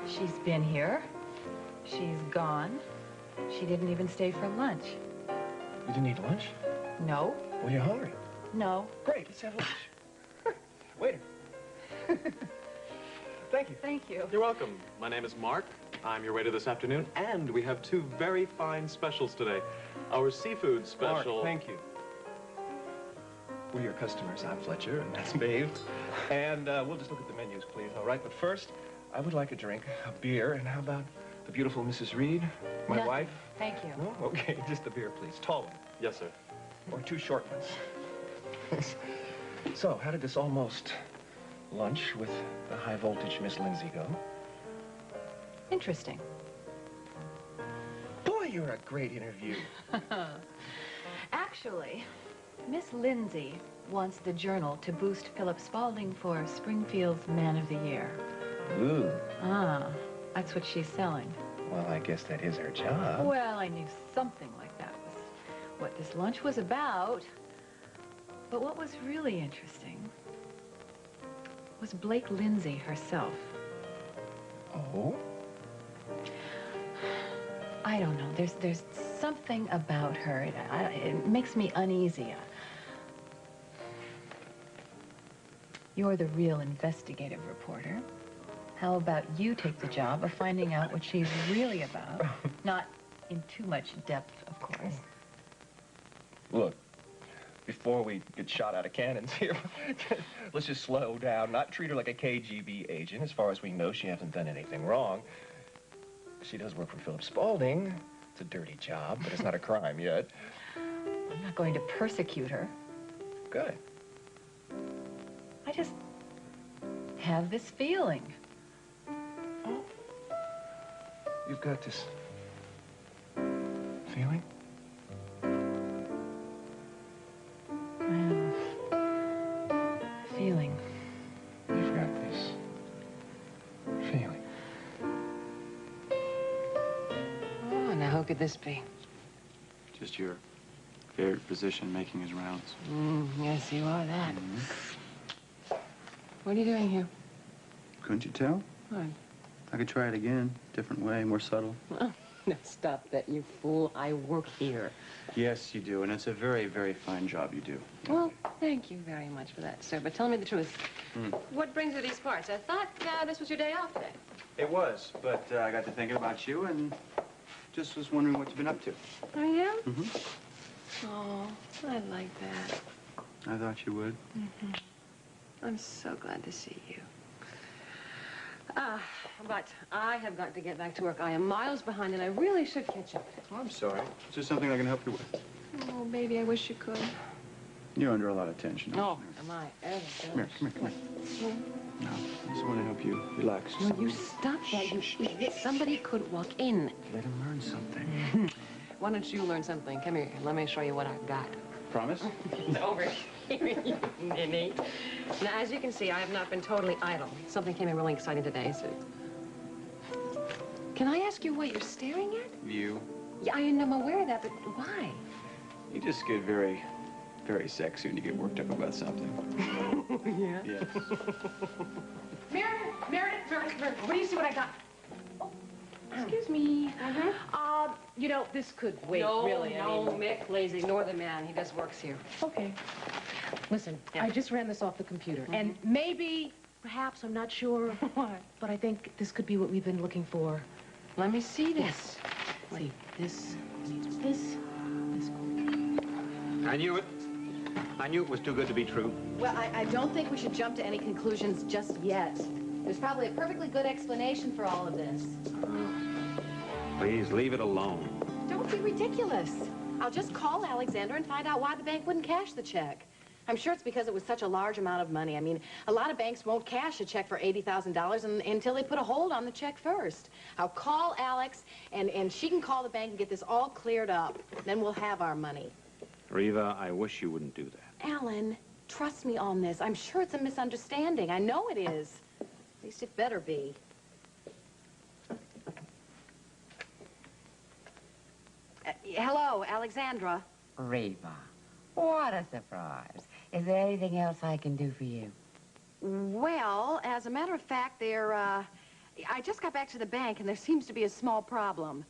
She's been here. She's gone. She didn't even stay for lunch. You didn't eat lunch? No. Well, you're hungry. No. Great, let's have lunch. Waiter. Thank you. Thank you. You're welcome. My name is Mark. I'm your waiter this afternoon, and we have two very fine specials today. Our seafood special... Mark, thank you. We're your customers. I'm Fletcher, and that's Maeve. And we'll just look at the menus, please, all right? But first, I would like a drink, a beer, and how about the beautiful Mrs. Reed, my wife? Thank you. No? Okay, just a beer, please. Tall one. Yes, sir. Or two short ones. So, how did this almost lunch with the high-voltage Miss Lindsay go? Interesting. Boy, you're a great interview. Actually, Miss Lindsay wants the Journal to boost Philip Spaulding for Springfield's Man of the Year. Ooh. Ah, that's what she's selling. Well, I guess that is her job. Well, I knew something like that was what this lunch was about. But what was really interesting was Blake Lindsay herself. Oh? I don't know. There's something about her. It makes me uneasy. You're the real investigative reporter. How about you take the job of finding out what she's really about? Not in too much depth, of course. Look, before we get shot out of cannons here, let's just slow down, not treat her like a KGB agent. As far as we know, she hasn't done anything wrong. She does work for Philip Spaulding. It's a dirty job, but it's not a crime yet. I'm not going to persecute her. Good. I just have this feeling. Oh. You've got this feeling? Feeling. You've got this feeling. Oh, now who could this be? Just your favorite physician making his rounds. Yes, you are that. What are you doing here? Couldn't you tell? What? I could try it again. Different way, more subtle. Oh, no, stop that, you fool. I work here. Yes, you do, and it's a very, very fine job you do. Well, thank you very much for that, sir. But tell me the truth. What brings you these parts? I thought this was your day off today. It was, but I got to thinking about you and just was wondering what you've been up to. Oh, yeah? Mm-hmm. Oh, I like that. I thought you would. Mm-hmm. I'm so glad to see you. But I have got to get back to work. I am miles behind, and I really should catch up. Oh, I'm sorry. Is there something I can help you with? Oh, baby, I wish you could. You're under a lot of tension. Oh, am I ever? Come here. No, I just want to help you relax. Will you stop that, you idiot? Somebody could walk in. Let him learn something. Why don't you learn something? Come here. Let me show you what I've got. Promise? Over here, you ninny. Now, as you can see, I have not been totally idle. Something came in really exciting today, so... Can I ask you what you're staring at? You. Yeah, I am aware of that, but why? You just get very, very sexy when you get worked up about something. Yeah? Yes. Meredith, what do you see what I got? Oh, excuse me. You know, this could wait, really. No, Mick, please ignore the man. He just works here. Okay. Listen, I just ran this off the computer, and maybe, perhaps, I'm not sure, but I think this could be what we've been looking for. Let me see this. See, this needs this. I knew it. I knew it was too good to be true. Well, I don't think we should jump to any conclusions just yet. There's probably a perfectly good explanation for all of this. Please leave it alone. Don't be ridiculous. I'll just call Alexander and find out why the bank wouldn't cash the check. I'm sure it's because it was such a large amount of money. I mean, a lot of banks won't cash a check for $80,000 until they put a hold on the check first. I'll call Alex, and she can call the bank and get this all cleared up. Then we'll have our money. Reva, I wish you wouldn't do that. Alan, trust me on this. I'm sure it's a misunderstanding. I know it is. At least it better be. Hello, Alexandra. Reva, what a surprise. Is there anything else I can do for you? Well, as a matter of fact, I just got back to the bank, and there seems to be a small problem.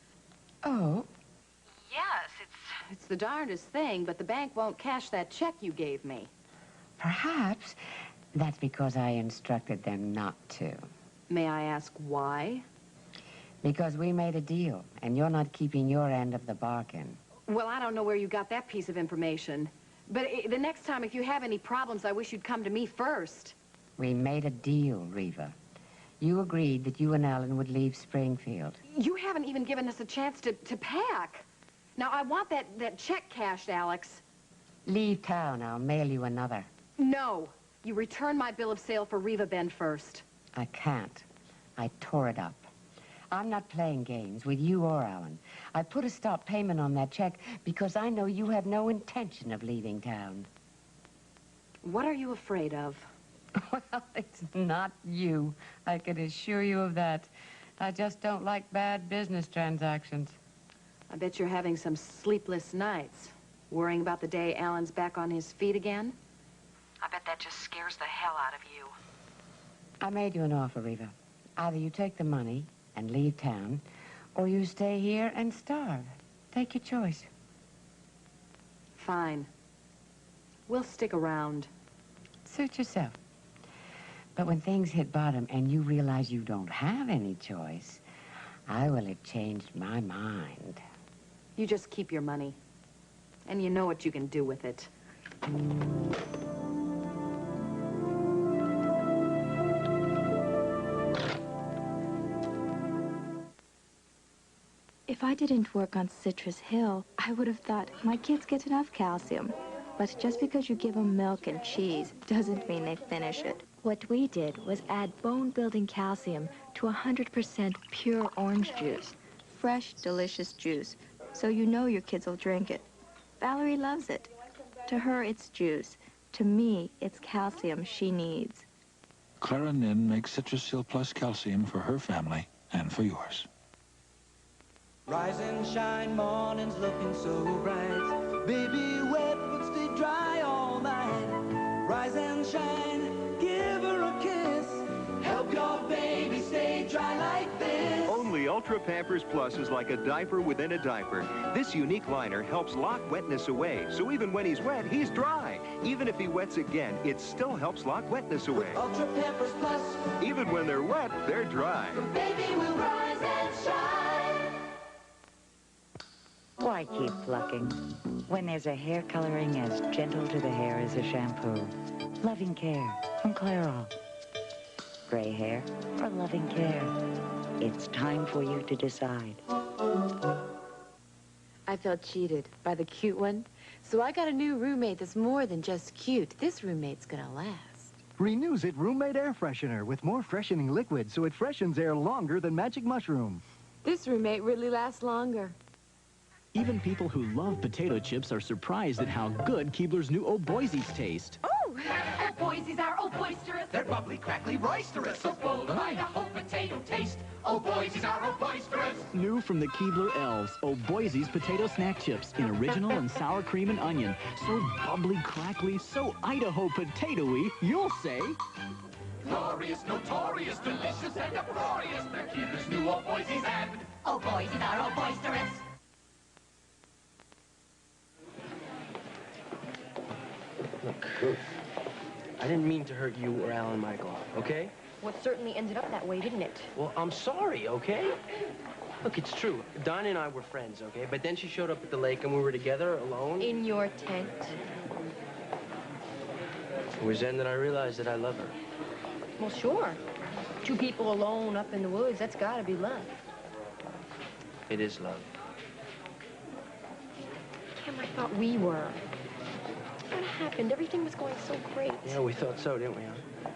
Oh? Yes, it's the darndest thing, but the bank won't cash that check you gave me. Perhaps that's because I instructed them not to. May I ask why? Because we made a deal, and you're not keeping your end of the bargain. Well, I don't know where you got that piece of information. But the next time, if you have any problems, I wish you'd come to me first. We made a deal, Reva. You agreed that you and Alan would leave Springfield. You haven't even given us a chance to pack. Now, I want that check cashed, Alex. Leave town. I'll mail you another. No. You return my bill of sale for Reva Bend first. I can't. I tore it up. I'm not playing games with you or Alan. I put a stop payment on that check because I know you have no intention of leaving town. What are you afraid of? Well, it's not you. I can assure you of that. I just don't like bad business transactions. I bet you're having some sleepless nights, worrying about the day Alan's back on his feet again. I bet that just scares the hell out of you. I made you an offer, Reva. Either you take the money and leave town, or you stay here and starve. Take your choice. Fine. We'll stick around. Suit yourself. But when things hit bottom and you realize you don't have any choice, I will have changed my mind. You just keep your money. And you know what you can do with it. If I didn't work on Citrus Hill, I would have thought my kids get enough calcium. But just because you give them milk and cheese doesn't mean they finish it. What we did was add bone-building calcium to 100% pure orange juice. Fresh, delicious juice, so you know your kids will drink it. Valerie loves it. To her, it's juice. To me, it's calcium she needs. Clara Nin makes Citrus Hill Plus calcium for her family and for yours. Rise and shine, mornings looking so bright. Baby wet but stay dry all night. Rise and shine, give her a kiss. Help your baby stay dry like this. Only Ultra Pampers Plus is like a diaper within a diaper. This unique liner helps lock wetness away, so even when he's wet, he's dry. Even if he wets again, it still helps lock wetness away. Ultra Pampers Plus. Even when they're wet, they're dry. Baby will rise and shine. Why keep plucking when there's a hair coloring as gentle to the hair as a shampoo? Loving Care from Clairol. Gray hair or loving care? It's time for you to decide. I felt cheated by the cute one. So I got a new roommate that's more than just cute. This roommate's gonna last. Renews it Roommate Air Freshener with more freshening liquid so it freshens air longer than Magic Mushroom. This roommate really lasts longer. Even people who love potato chips are surprised at how good Keebler's new Oh Boise's taste. Oh! Oh, Boise's are oh boisterous. They're bubbly, crackly, roisterous. So full of Idaho potato taste. Oh, Boise's are oh boisterous. New from the Keebler Elves, Oh Boise's potato snack chips in original and sour cream and onion. So bubbly, crackly, so Idaho potato-y, you'll say... Glorious, notorious, delicious, and uproarious. They're Keebler's new oh Boise's and... Oh, Boise's are oh boisterous. Look, I didn't mean to hurt you or Alan Michael, okay? Well, it certainly ended up that way, didn't it? Well, I'm sorry, okay? Look, it's true. Dinah and I were friends, okay? But then she showed up at the lake and we were together, alone. In your tent. It was then that I realized that I love her. Well, sure. Two people alone up in the woods, that's gotta be love. It is love. Kim, I thought we were. What happened? Everything was going so great. Yeah, we thought so, didn't we, huh?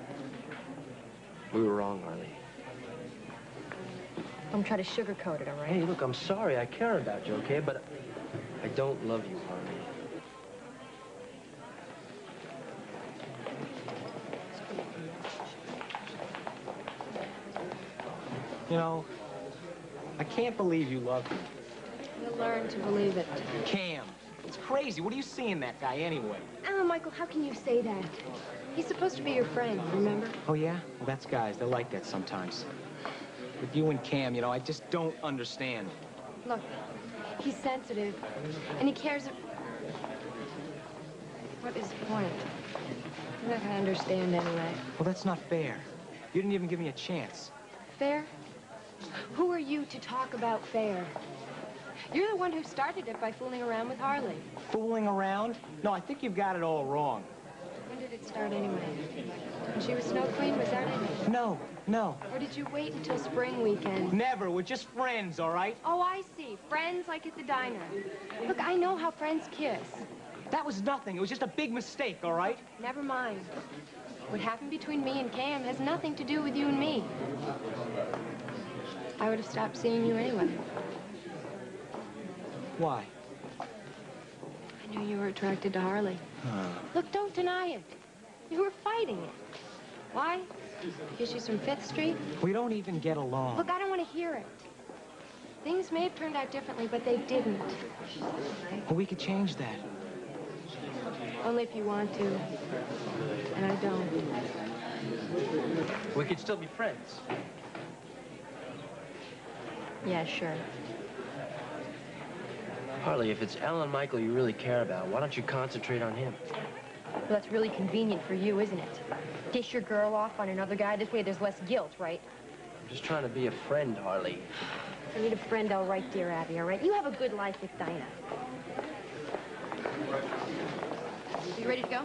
We were wrong, Harley. Don't try to sugarcoat it, all right? Hey, look, I'm sorry. I care about you, okay? But I don't love you, Harley. You know, I can't believe you love me. You'll learn to believe it. Cam, it's crazy. What do you see in that guy anyway? Oh, Michael, how can you say that? He's supposed to be your friend, remember? Oh, yeah? Well, that's guys. They're like that sometimes. With you and Cam, you know, I just don't understand. Look, he's sensitive, and he cares... What is the point? You're not gonna understand anyway. Well, that's not fair. You didn't even give me a chance. Fair? Who are you to talk about fair? You're the one who started it by fooling around with Harley. Fooling around? No, I think you've got it all wrong. When did it start anyway? When she was Snow Queen, was that it? No. Or did you wait until spring weekend? Never. We're just friends, all right? Oh, I see. Friends like at the diner. Look, I know how friends kiss. That was nothing. It was just a big mistake, all right? Never mind. What happened between me and Cam has nothing to do with you and me. I would have stopped seeing you anyway. Why? I knew you were attracted to Harley. Look, don't deny it. You were fighting it. Why? Because she's from 5th Street? We don't even get along. Look, I don't want to hear it. Things may have turned out differently, but they didn't. Well, we could change that. Only if you want to. And I don't. We could still be friends. Yeah, sure. Harley, if it's Alan Michael you really care about, why don't you concentrate on him? Well, that's really convenient for you, isn't it? Dish your girl off on another guy. This way there's less guilt, right? I'm just trying to be a friend, Harley. I need a friend, all right, dear Abby, all right? You have a good life with Dinah. You ready to go?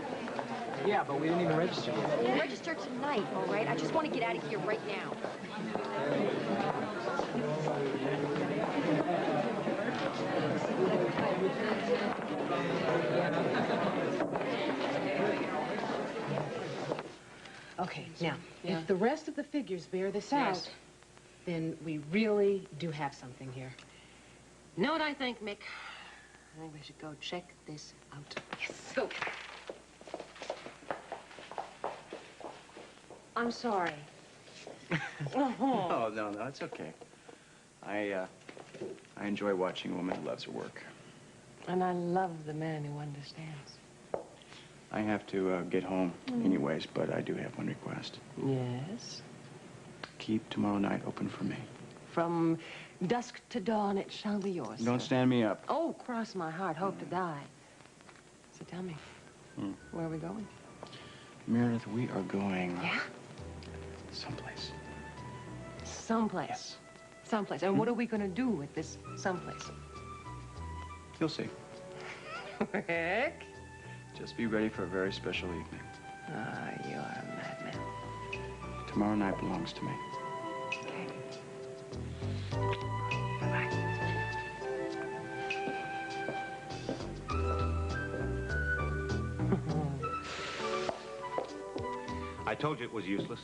Yeah, but we didn't even register yet. We'll register tonight, all right? I just want to get out of here right now. Okay, now, if the rest of the figures bear this out, then we really do have something here. Know what I think, Mick? I think we should go check this out. Yes, go. I'm sorry. Oh, no, it's okay. I enjoy watching a woman who loves her work. And I love the man who understands. I have to get home anyways, but I do have one request. Yes? Keep tomorrow night open for me. From dusk to dawn, it shall be yours. Don't stand me up. Oh, cross my heart, hope to die. So tell me, where are we going? Meredith, we are going... Yeah? Someplace. Someplace. Someplace. And what are we going to do with this someplace? You'll see. Rick? Just be ready for a very special evening. Ah, you are a madman. Tomorrow night belongs to me. Okay. I told you it was useless.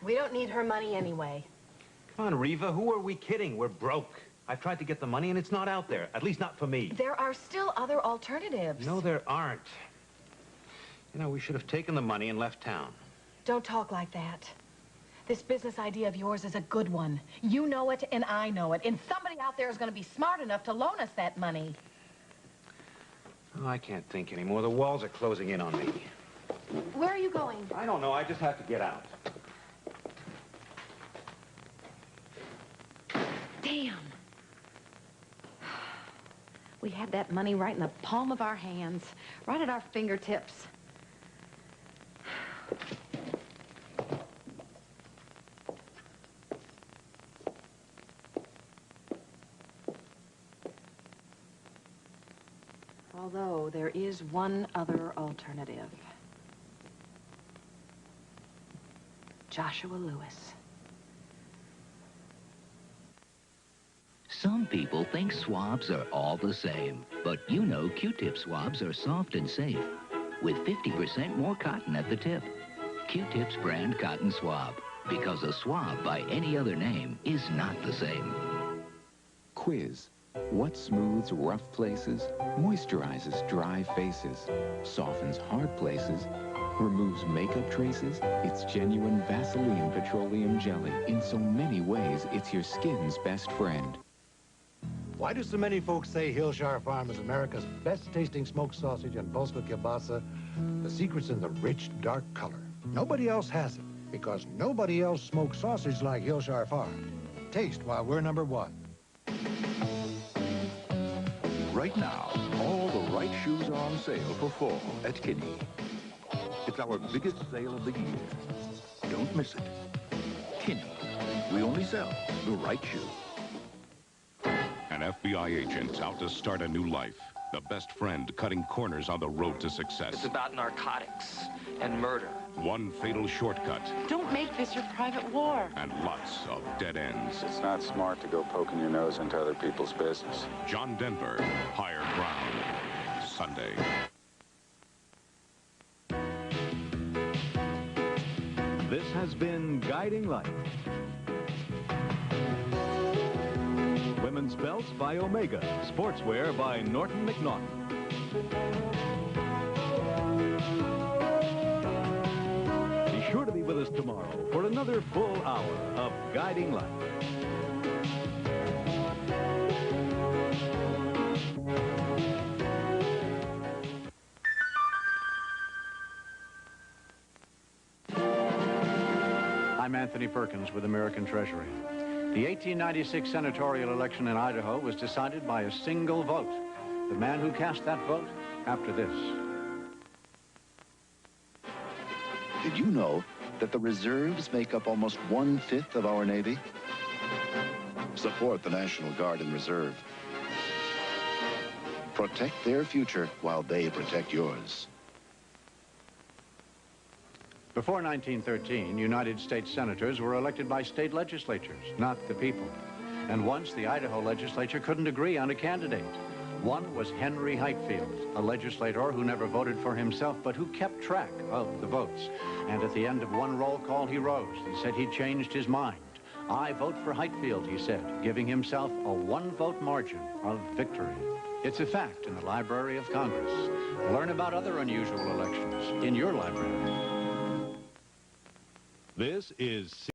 We don't need her money anyway. Come on, Reva, who are we kidding? We're broke. I've tried to get the money, and it's not out there. At least not for me. There are still other alternatives. No, there aren't. You know, we should have taken the money and left town. Don't talk like that. This business idea of yours is a good one. You know it, and I know it. And somebody out there is going to be smart enough to loan us that money. Oh, I can't think anymore. The walls are closing in on me. Where are you going? I don't know. I just have to get out. Damn. We had that money right in the palm of our hands, right at our fingertips. Although there is one other alternative. Joshua Lewis. Some people think swabs are all the same, but you know Q-tip swabs are soft and safe, with 50% more cotton at the tip. Q-tips brand cotton swab, because a swab by any other name is not the same. Quiz. What smooths rough places, moisturizes dry faces, softens hard places, removes makeup traces? It's genuine Vaseline petroleum jelly. In so many ways, it's your skin's best friend. Why do so many folks say Hillshire Farm is America's best-tasting smoked sausage and polska kielbasa? The secret's in the rich, dark color. Nobody else has it, because nobody else smokes sausage like Hillshire Farm. Taste while we're #1. Right now, all the right shoes are on sale for fall at Kinney. It's our biggest sale of the year. Don't miss it. Kinney. We only sell the right shoe. An FBI agent out to start a new life. The best friend cutting corners on the road to success. It's about narcotics and murder. One fatal shortcut. Don't make this your private war. And lots of dead ends. It's not smart to go poking your nose into other people's business. John Denver, Higher Ground. Sunday. This has been Guiding Light. Women's belts by Omega. Sportswear by Norton McNaughton. Be sure to be with us tomorrow for another full hour of Guiding Light. I'm Anthony Perkins with American Treasury. The 1896 senatorial election in Idaho was decided by a single vote. The man who cast that vote, after this. Did you know that the reserves make up almost 1/5 of our Navy? Support the National Guard and Reserve. Protect their future while they protect yours. Before 1913, United States senators were elected by state legislatures, not the people. And once the Idaho legislature couldn't agree on a candidate. One was Henry Heitfield, a legislator who never voted for himself, but who kept track of the votes. And at the end of one roll call, he rose and said he'd changed his mind. I vote for Heitfield, he said, giving himself a one-vote margin of victory. It's a fact in the Library of Congress. Learn about other unusual elections in your library. This is